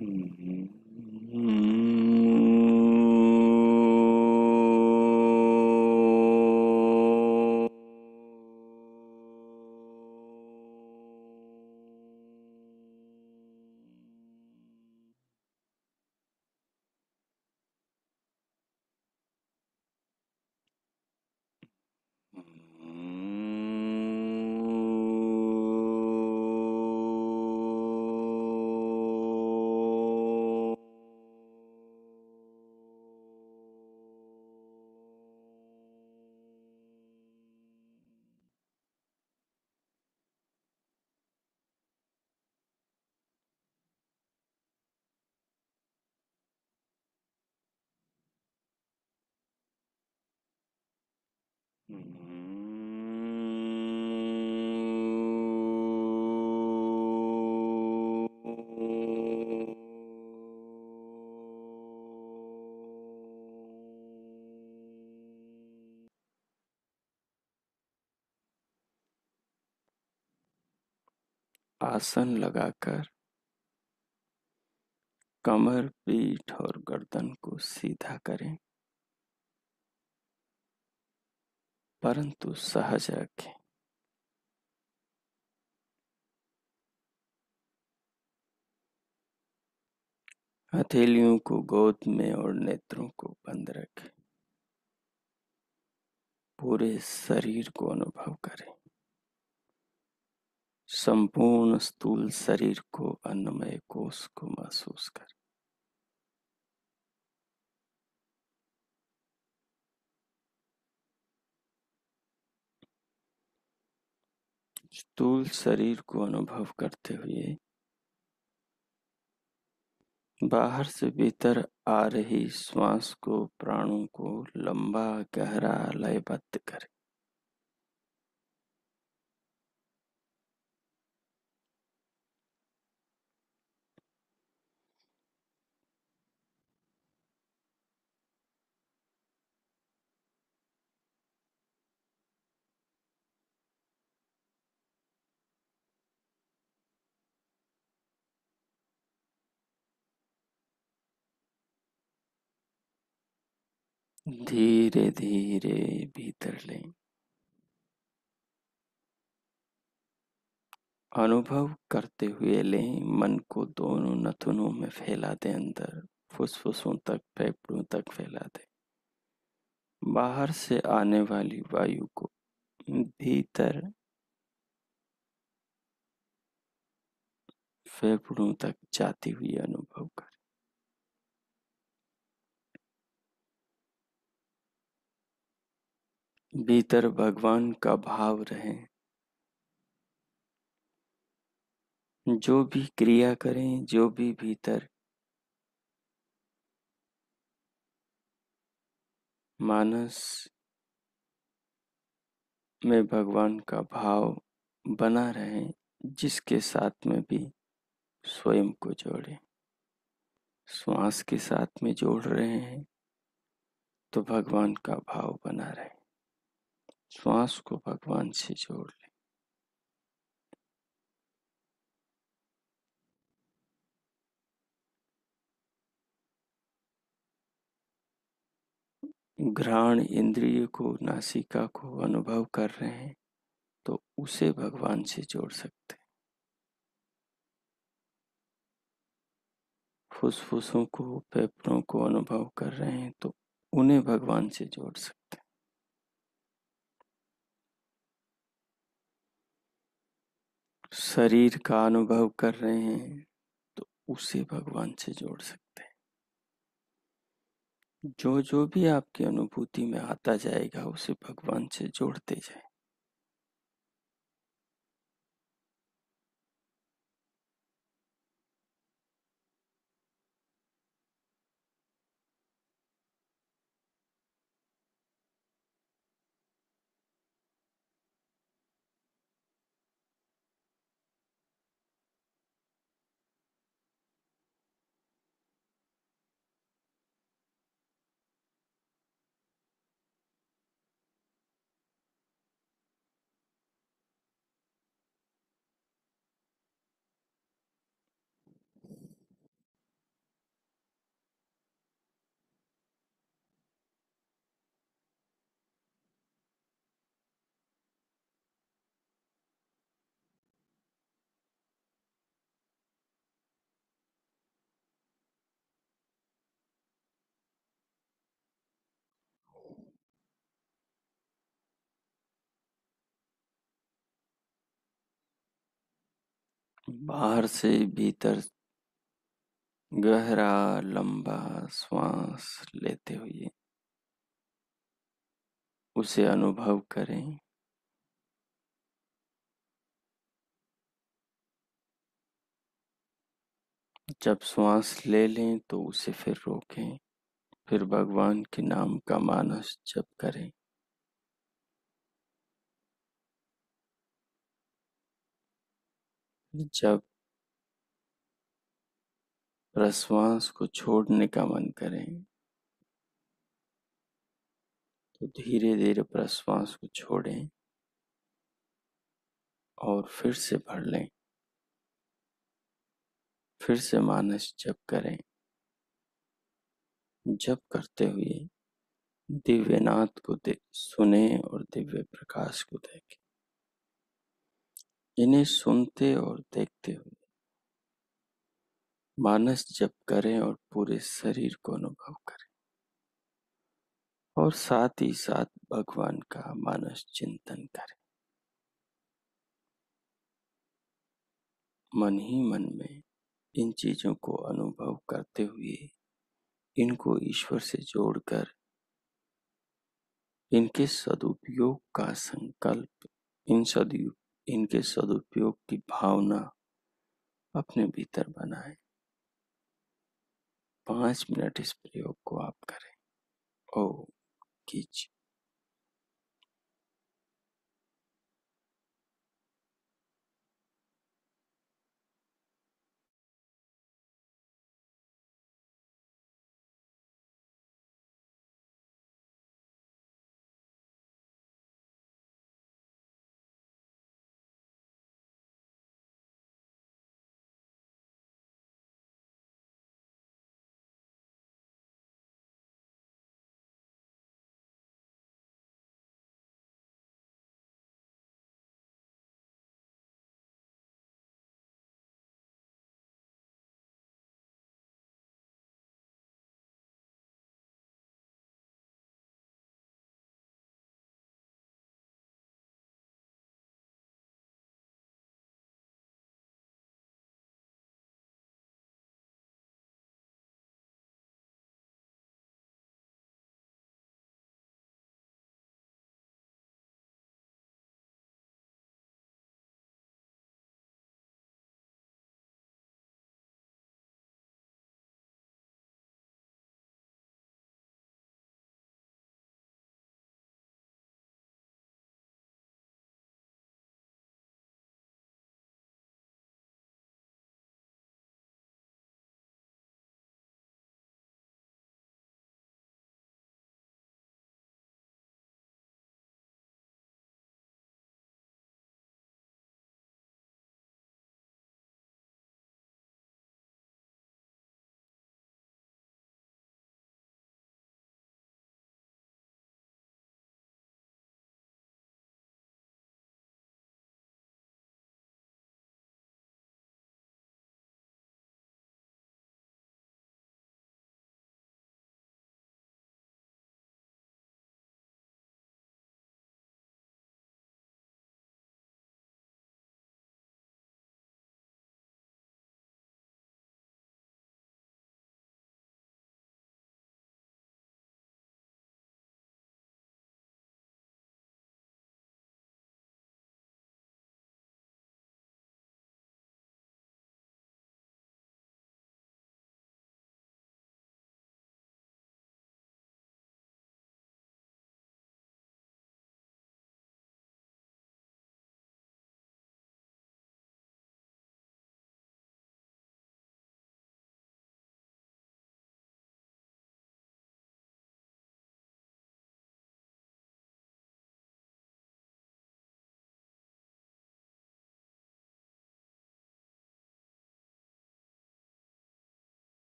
हम्म। आसन लगाकर कमर, पीठ और गर्दन को सीधा करें, परंतु सहज रखें। हथेलियों को गोद में और नेत्रों को बंद रखें। पूरे शरीर को अनुभव करें। संपूर्ण स्थूल शरीर को, अन्नमय कोश को महसूस करें। स्थूल शरीर को अनुभव करते हुए बाहर से भीतर आ रही श्वास को, प्राणों को लंबा गहरा लयबद्ध करें। धीरे धीरे भीतर लें। अनुभव करते हुए लें। मन को दोनों नथुनों में फैला दें, अंदर फुसफुसों तक, फेफड़ों तक फैला दें। बाहर से आने वाली वायु को भीतर फेफड़ों तक जाती हुई अनुभव करें। भीतर भगवान का भाव रहे। जो भी क्रिया करें, जो भी भीतर मानस में भगवान का भाव बना रहे, जिसके साथ में भी स्वयं को जोड़ें। श्वास के साथ में जोड़ रहे हैं तो भगवान का भाव बना रहे। श्वास को भगवान से जोड़ लें। घ्राण इंद्रिय को, नासिका को अनुभव कर रहे हैं तो उसे भगवान से जोड़ सकते हैं। फुसफुसों को, फेफड़ों को अनुभव कर रहे हैं तो उन्हें भगवान से जोड़ सकते हैं। शरीर का अनुभव कर रहे हैं तो उसे भगवान से जोड़ सकते हैं। जो जो भी आपकी अनुभूति में आता जाएगा उसे भगवान से जोड़ते जाएं। बाहर से भीतर गहरा लंबा श्वास लेते हुए उसे अनुभव करें। जब श्वास ले लें तो उसे फिर रोकें, फिर भगवान के नाम का मानस जप करें। जब प्रश्वास को छोड़ने का मन करें तो धीरे धीरे प्रश्वास को छोड़ें और फिर से भर लें। फिर से मानस जप करें। जप करते हुए दिव्य नाद को सुने और दिव्य प्रकाश को देखें। इन्हें सुनते और देखते हुए मानस जप करें और पूरे शरीर को अनुभव करें और साथ ही साथ भगवान का मानस चिंतन करें। मन ही मन में इन चीजों को अनुभव करते हुए इनको ईश्वर से जोड़कर इनके सदुपयोग का संकल्प, इनके सदुपयोग की भावना अपने भीतर बनाएं। 5 मिनट इस प्रयोग को आप करें। ओम कीजिए।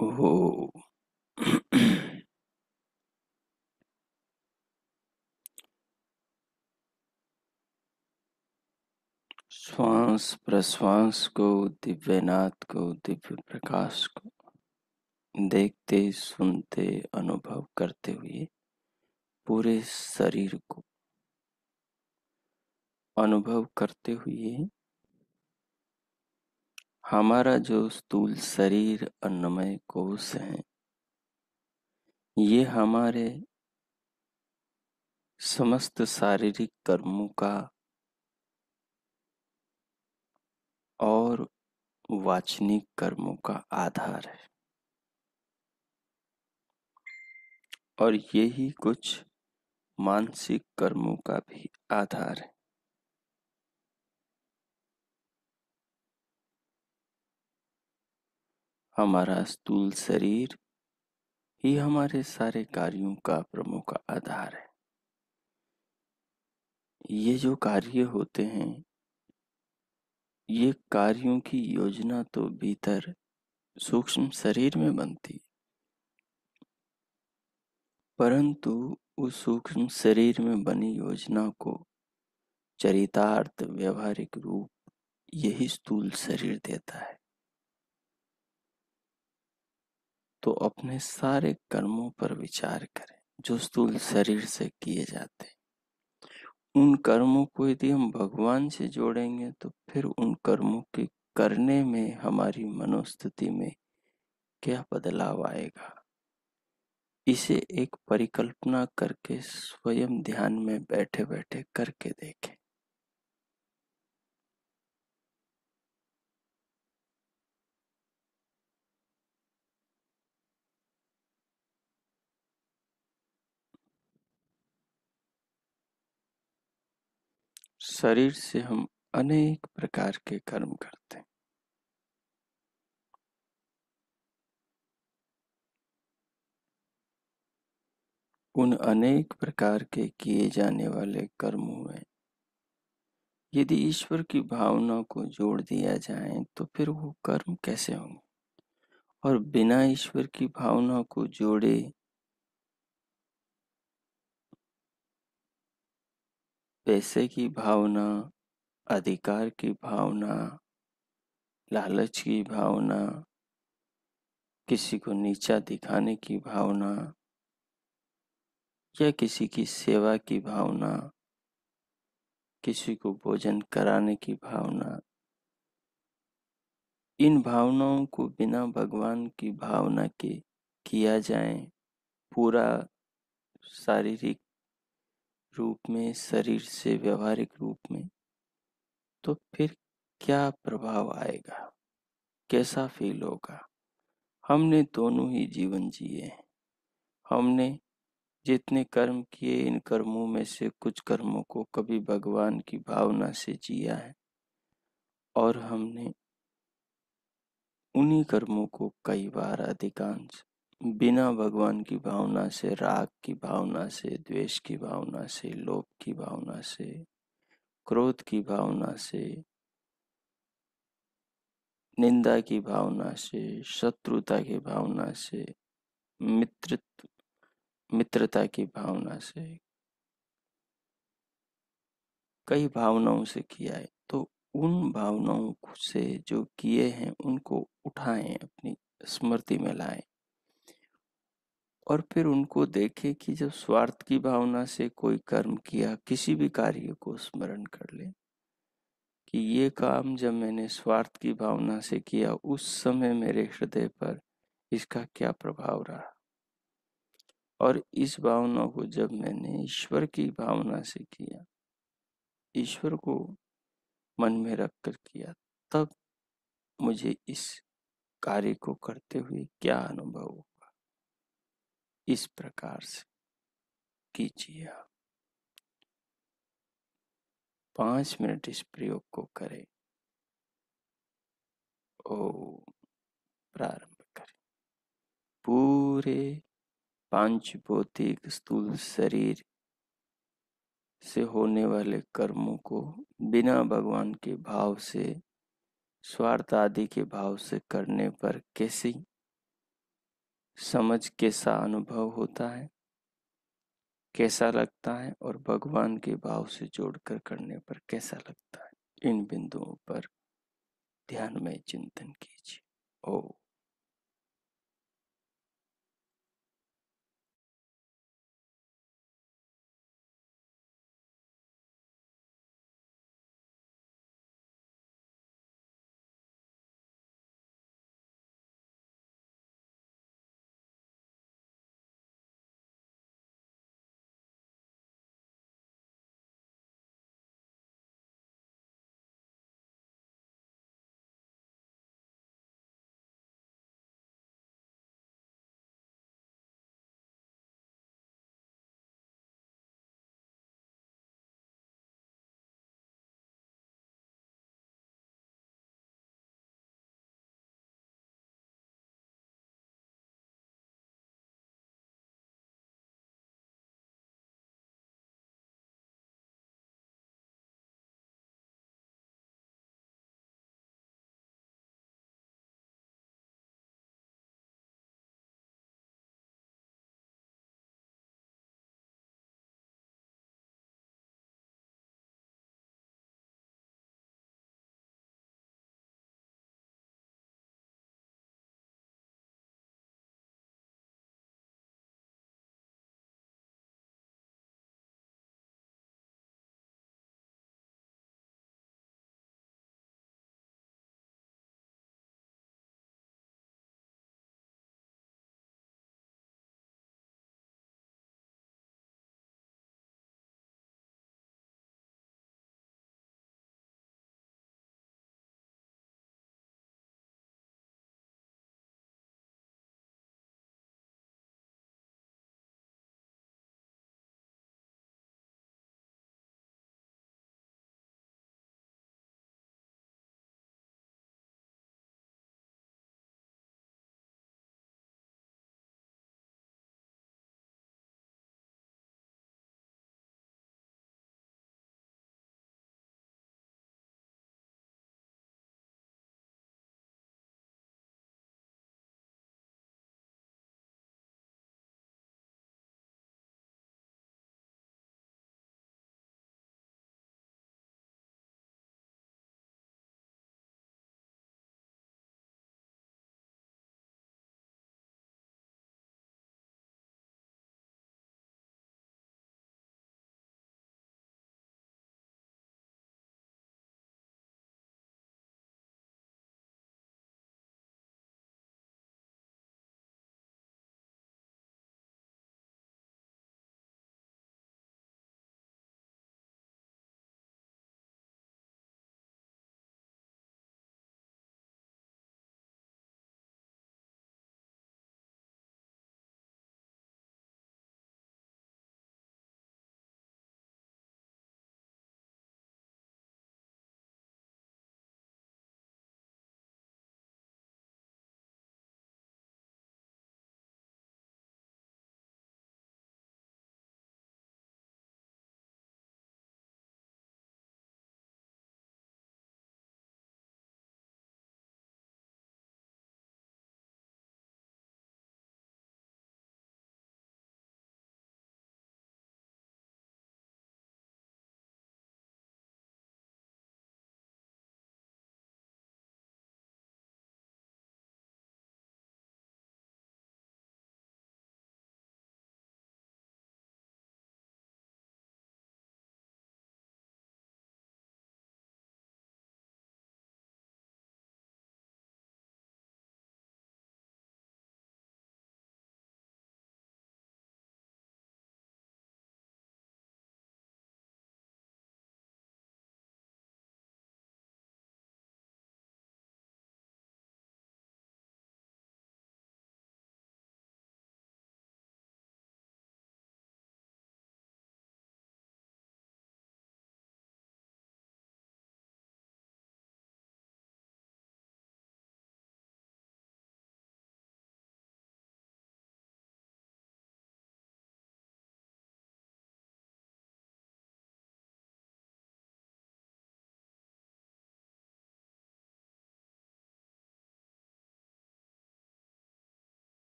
ओहो। श्वास प्रश्वास को, दिव्यनाथ को, दिव्य प्रकाश को देखते, सुनते, अनुभव करते हुए पूरे शरीर को अनुभव करते हुए हमारा जो स्थूल शरीर अन्नमय कोश है, ये हमारे समस्त शारीरिक कर्मों का और वाचनिक कर्मों का आधार है। और यही कुछ मानसिक कर्मों का भी आधार है। हमारा स्थूल शरीर ही हमारे सारे कार्यों का प्रमुख आधार है। ये जो कार्य होते हैं, ये कार्यों की योजना तो भीतर सूक्ष्म शरीर में बनती, परंतु उस सूक्ष्म शरीर में बनी योजना को चरितार्थ व्यवहारिक रूप यही स्थूल शरीर देता है। तो अपने सारे कर्मों पर विचार करें जो स्थूल शरीर से किए जाते हैं। उन कर्मों को यदि हम भगवान से जोड़ेंगे तो फिर उन कर्मों के करने में हमारी मनोस्थिति में क्या बदलाव आएगा, इसे एक परिकल्पना करके स्वयं ध्यान में बैठे बैठे करके देखें। शरीर से हम अनेक प्रकार के कर्म करते हैं। उन अनेक प्रकार के किए जाने वाले कर्मों में यदि ईश्वर की भावना को जोड़ दिया जाए तो फिर वो कर्म कैसे होंगे। और बिना ईश्वर की भावना को जोड़े पैसे की भावना, अधिकार की भावना, लालच की भावना, किसी को नीचा दिखाने की भावना या किसी की सेवा की भावना, किसी को भोजन कराने की भावना, इन भावनाओं को बिना भगवान की भावना के किया जाए पूरा शारीरिक रूप में, शरीर से व्यवहारिक रूप में, तो फिर क्या प्रभाव आएगा, कैसा फील होगा। हमने दोनों ही जीवन जिए हैं। हमने जितने कर्म किए, इन कर्मों में से कुछ कर्मों को कभी भगवान की भावना से जिया है और हमने उन्हीं कर्मों को कई बार, अधिकांश बिना भगवान की भावना से, राग की भावना से, द्वेष की भावना से, लोभ की भावना से, क्रोध की भावना से, निंदा की भावना से, शत्रुता की भावना से, मित्रता की भावना से, कई भावनाओं से किया है। तो उन भावनाओं से जो किए हैं उनको उठाएं, अपनी स्मृति में लाएं और फिर उनको देखें कि जब स्वार्थ की भावना से कोई कर्म किया, किसी भी कार्य को स्मरण कर ले कि ये काम जब मैंने स्वार्थ की भावना से किया, उस समय मेरे हृदय पर इसका क्या प्रभाव रहा, और इस भावना को जब मैंने ईश्वर की भावना से किया, ईश्वर को मन में रख कर किया, तब मुझे इस कार्य को करते हुए क्या अनुभव होगा। इस प्रकार से कीजिए आप। 5 मिनट इस प्रयोग को करें। ओ, प्रारंभ करें। पूरे पांच भौतिक स्थूल शरीर से होने वाले कर्मों को बिना भगवान के भाव से, स्वार्थ आदि के भाव से करने पर कैसी समझ कैसा अनुभव होता है, कैसा लगता है और भगवान के भाव से जोड़कर करने पर कैसा लगता है, इन बिंदुओं पर ध्यान में चिंतन कीजिए। ओ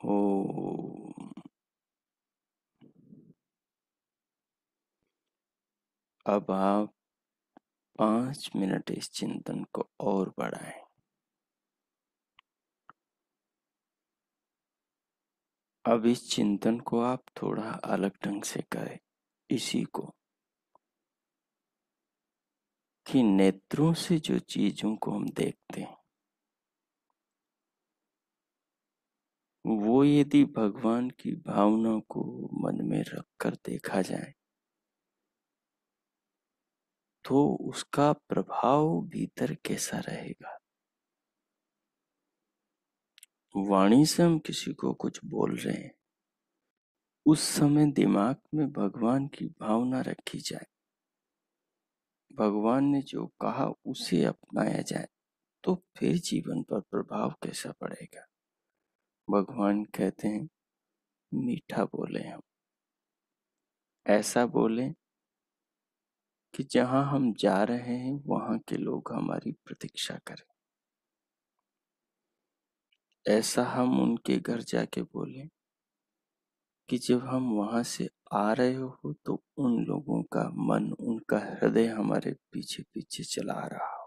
ओम। अब आप 5 मिनट इस चिंतन को और बढ़ाएं। अब इस चिंतन को आप थोड़ा अलग ढंग से करें, इसी को कि नेत्रों से जो चीजों को हम देखते हैं वो यदि भगवान की भावना को मन में रखकर देखा जाए तो उसका प्रभाव भीतर कैसा रहेगा। वाणी से हम किसी को कुछ बोल रहे हैं, उस समय दिमाग में भगवान की भावना रखी जाए, भगवान ने जो कहा उसे अपनाया जाए, तो फिर जीवन पर प्रभाव कैसा पड़ेगा। भगवान कहते हैं मीठा बोले हम, ऐसा बोले कि जहां हम जा रहे हैं वहां के लोग हमारी प्रतीक्षा करें। ऐसा हम उनके घर जाके बोले कि जब हम वहां से आ रहे हो तो उन लोगों का मन, उनका हृदय हमारे पीछे पीछे चला रहा हो।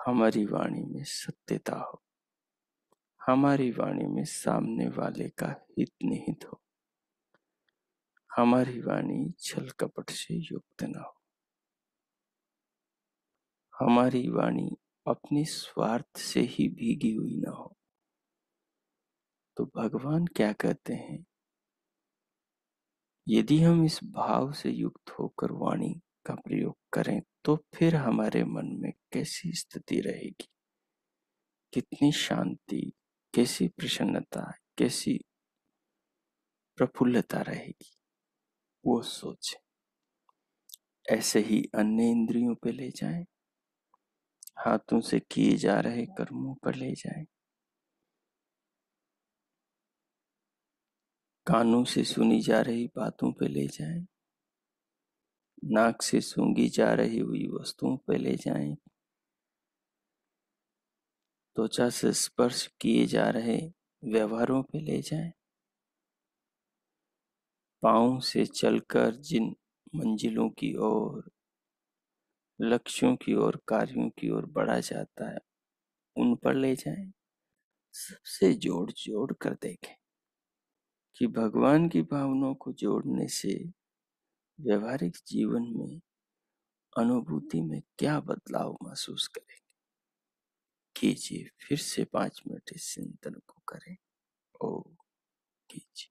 हमारी वाणी में सत्यता हो, हमारी वाणी में सामने वाले का हित निहित हो, हमारी वाणी छल कपट से युक्त न हो, हमारी वाणी अपने स्वार्थ से ही भीगी हुई न हो। तो भगवान क्या कहते हैं, यदि हम इस भाव से युक्त होकर वाणी का प्रयोग करें तो फिर हमारे मन में कैसी स्थिति रहेगी, कितनी शांति, कैसी प्रसन्नता, कैसी प्रफुल्लता रहेगी, वो सोचें। ऐसे ही अन्य इंद्रियों पे ले जाएं, हाथों से किए जा रहे कर्मों पर ले जाएं, कानों से सुनी जा रही बातों पे ले जाएं, नाक से सूंघी जा रही हुई वस्तुओं पे ले जाएं, त्वचा से स्पर्श किए जा रहे व्यवहारों पे ले जाएं, पांव से चलकर जिन मंजिलों की ओर, लक्ष्यों की ओर, कार्यों की ओर बढ़ा जाता है उन पर ले जाएं। सबसे जोड़ जोड़ कर देखें कि भगवान की भावनाओं को जोड़ने से व्यवहारिक जीवन में, अनुभूति में क्या बदलाव महसूस करें। कीजिए, फिर से 5 मिनट इस चिंतन को करें। ओ कीजिए।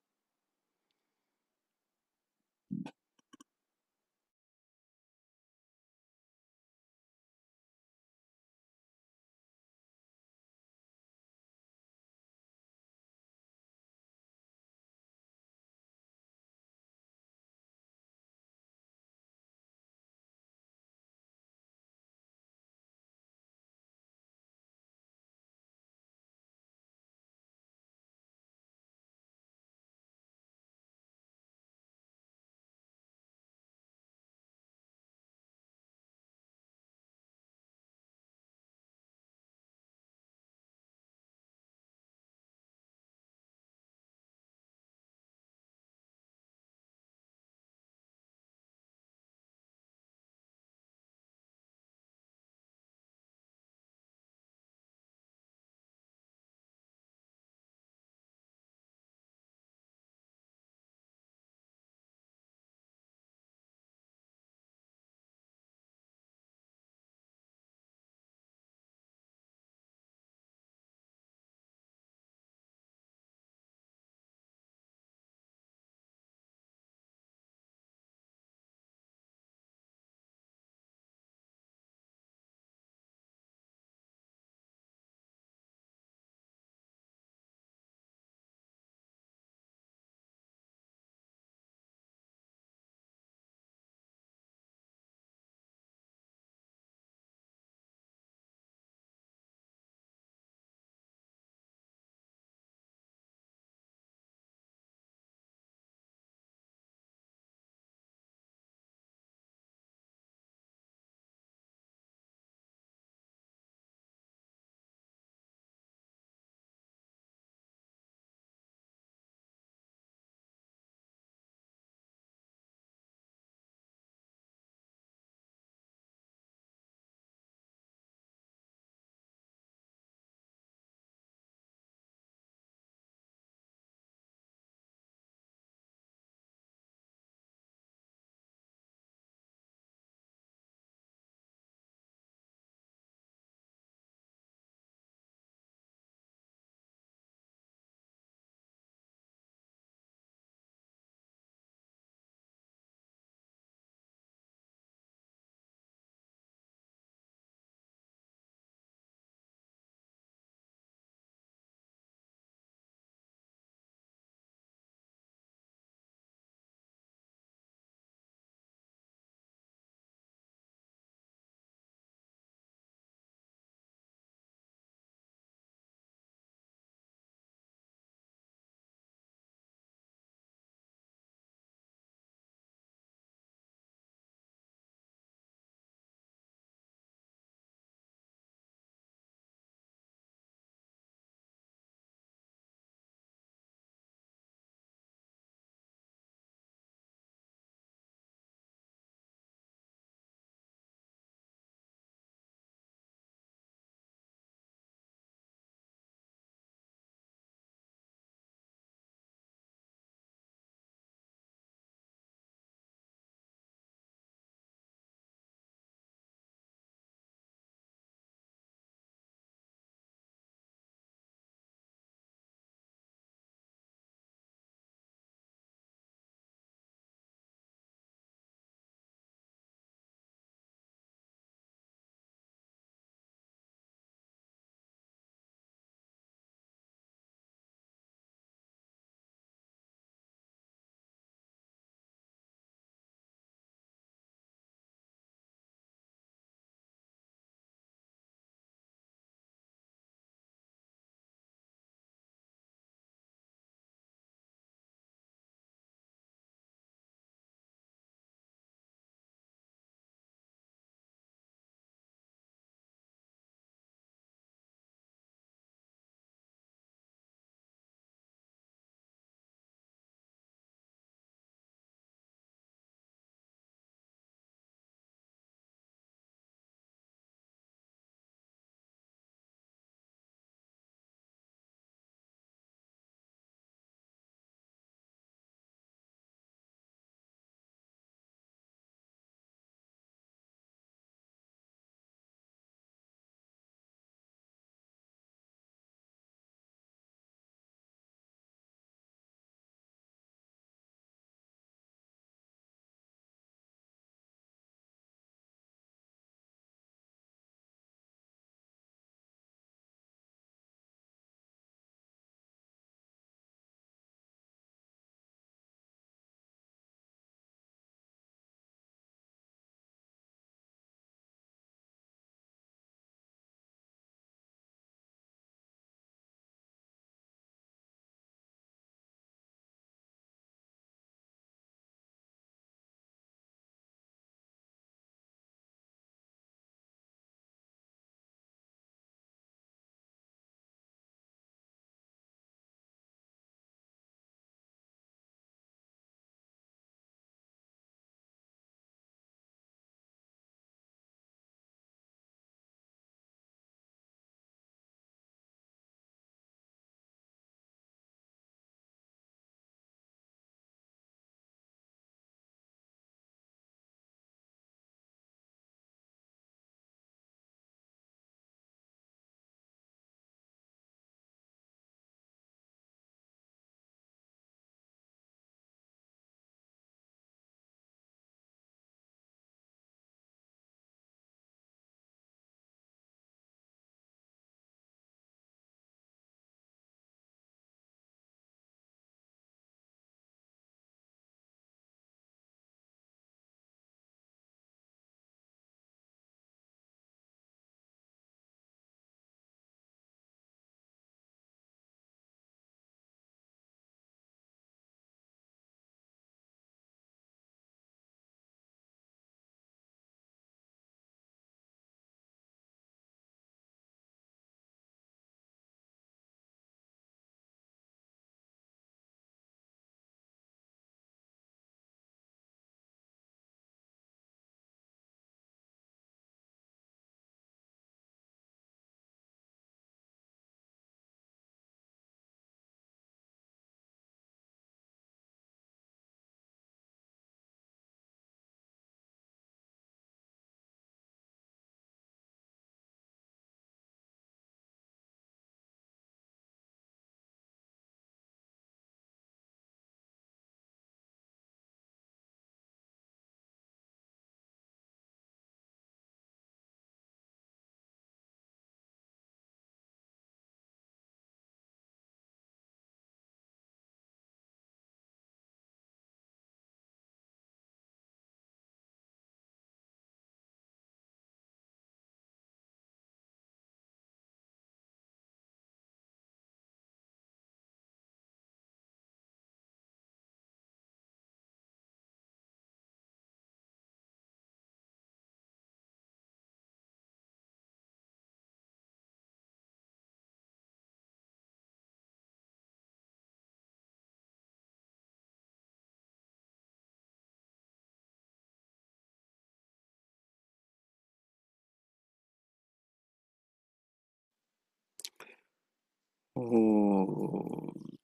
ओम।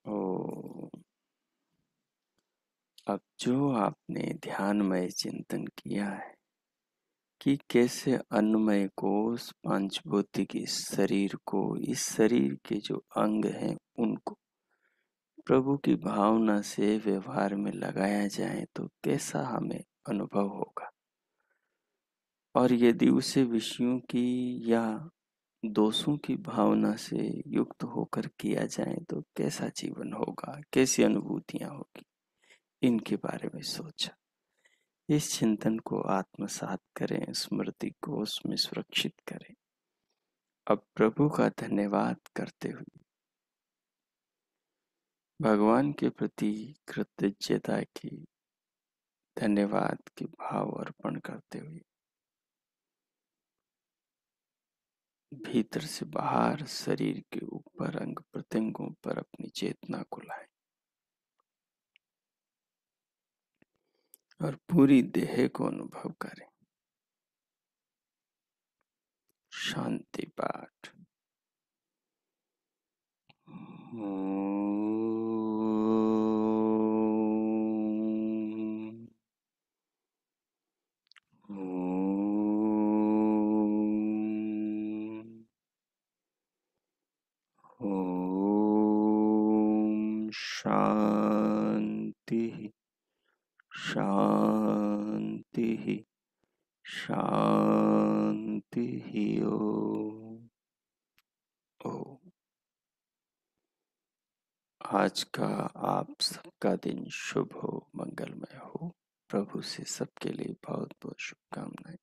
ओम। अब जो आपने ध्यानमय चिंतन किया है कि कैसे अन्नमय कोश पंचभौतिक इस शरीर को, इस शरीर के जो अंग हैं उनको प्रभु की भावना से व्यवहार में लगाया जाए तो कैसा हमें अनुभव होगा, और यदि उसे विषयों की या दोषों की भावना से युक्त होकर किया जाए तो कैसा जीवन होगा, कैसी अनुभूतियां होगी, इनके बारे में सोचा। इस चिंतन को आत्मसात करें, स्मृति को उसमें सुरक्षित करें। अब प्रभु का धन्यवाद करते हुए, भगवान के प्रति कृतज्ञता की, धन्यवाद के भाव अर्पण करते हुए भीतर से बाहर शरीर के ऊपर अंग प्रत्यंगों पर अपनी चेतना को लाएं और पूरी देह को अनुभव करें। शांति पाठ। ओम शांति शांति शांति। ओम। ओम। आज का आप सबका दिन शुभ हो, मंगलमय हो। प्रभु से सबके लिए बहुत बहुत शुभकामनाएं।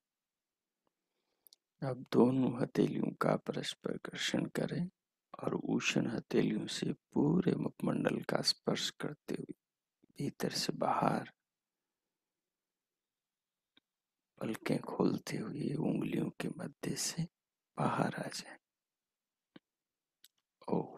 अब दोनों हथेलियों का परस्पर घर्षण करें और उष्ण हथेलियों से पूरे मुखमंडल का स्पर्श करते हुए भीतर से बाहर पलकें खोलते हुए उंगलियों के मध्य से बाहर आ जाए। ओम।